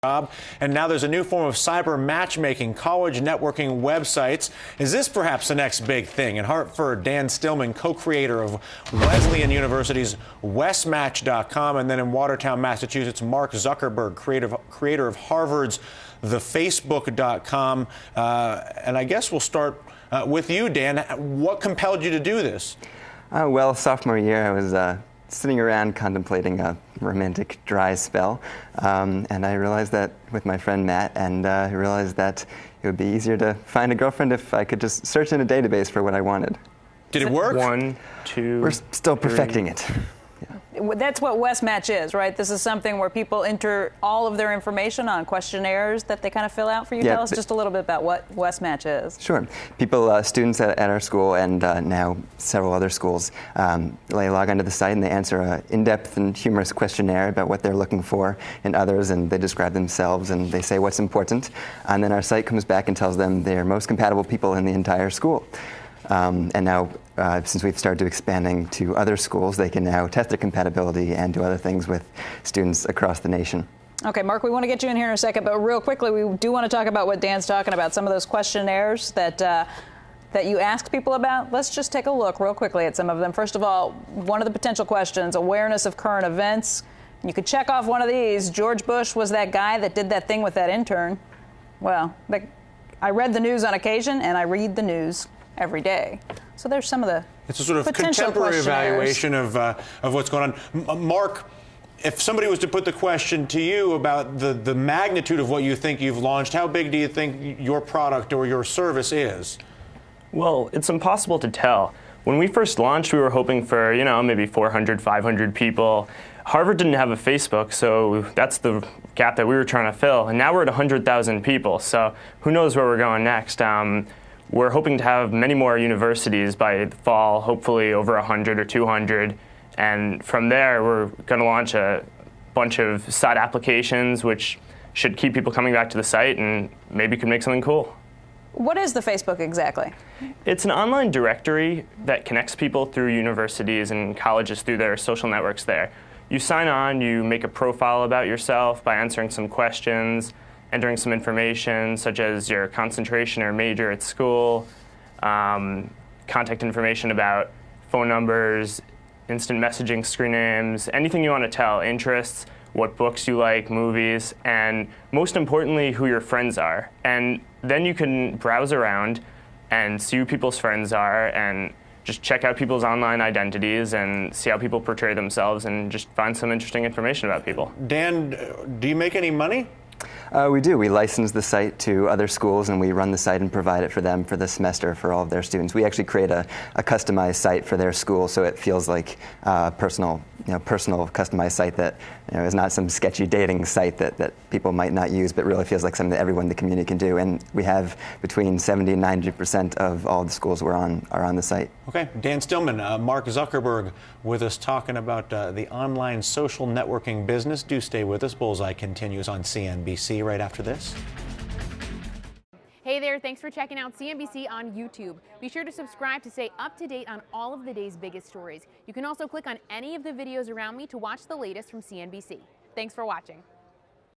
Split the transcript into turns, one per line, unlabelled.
job. And now there's a new form of cyber matchmaking, college networking websites. Is this perhaps the next big thing? In Hartford, Dan Stillman, co-creator of Wesleyan University's westmatch.com, and then in Watertown, Massachusetts, Mark Zuckerberg, creator of Harvard's thefacebook.com. And I guess we'll start with you, Dan. What compelled you to do this?
Well, sophomore year, I was sitting around contemplating a romantic dry spell, and I realized that with my friend Matt, and I realized that it would be easier to find a girlfriend if I could just search in a database for what I wanted.
Did it work?
1, 2,
We're still perfecting it.
That's what Westmatch is, right? This is something where people enter all of their information on questionnaires that they kind of fill out for you.
Yeah,
Tell us just a little bit about what Westmatch is.
Sure. People, students at our school and now several other schools, they log onto the site and they answer an in-depth and humorous questionnaire about what they're looking for in others, and they describe themselves and they say what's important. And then our site comes back and tells them they're most compatible people in the entire school. And now, since we've started expanding to other schools, they can now test their compatibility and do other things with students across the nation.
Okay, Mark, we want to get you in here in a second, but real quickly, we do want to talk about what Dan's talking about, some of those questionnaires that you ask people about. Let's just take a look real quickly at some of them. First of all, one of the potential questions, awareness of current events. You could check off one of these. George Bush was that guy that did that thing with that intern. Well, I read the news on occasion, and I read the news every day. So there's some of the
It's a sort of contemporary evaluation of what's going on. Mark, if somebody was to put the question to you about the magnitude of what you think you've launched, how big do you think your product or your service is?
Well, it's impossible to tell. When we first launched, we were hoping for, maybe 400, 500 people. Harvard didn't have a Facebook, so that's the gap that we were trying to fill. And now we're at 100,000 people, so who knows where we're going next. We're hoping to have many more universities by the fall, hopefully over 100 or 200. And from there, we're going to launch a bunch of site applications, which should keep people coming back to the site and maybe could make something cool.
What is the Facebook exactly?
It's an online directory that connects people through universities and colleges through their social networks there. You sign on, you make a profile about yourself by answering some questions, entering some information such as your concentration or major at school, contact information about phone numbers, instant messaging screen names, anything you want to tell, interests, what books you like, movies, and most importantly, who your friends are. And then you can browse around and see who people's friends are and just check out people's online identities and see how people portray themselves and just find some interesting information about people.
Dan, do you make any money?
We do. We license the site to other schools, and we run the site and provide it for them for the semester for all of their students. We actually create a customized site for their school, so it feels like a personal customized site that is not some sketchy dating site that people might not use, but really feels like something that everyone in the community can do. And we have between 70 and 90% of all the schools we're on are on the site.
Okay, Dan Stillman, Mark Zuckerberg with us talking about the online social networking business. Do stay with us. Bullseye continues on CNBC right after this.
Hey there, thanks for checking out CNBC on YouTube. Be sure to subscribe to stay up to date on all of the day's biggest stories. You can also click on any of the videos around me to watch the latest from CNBC. Thanks for watching.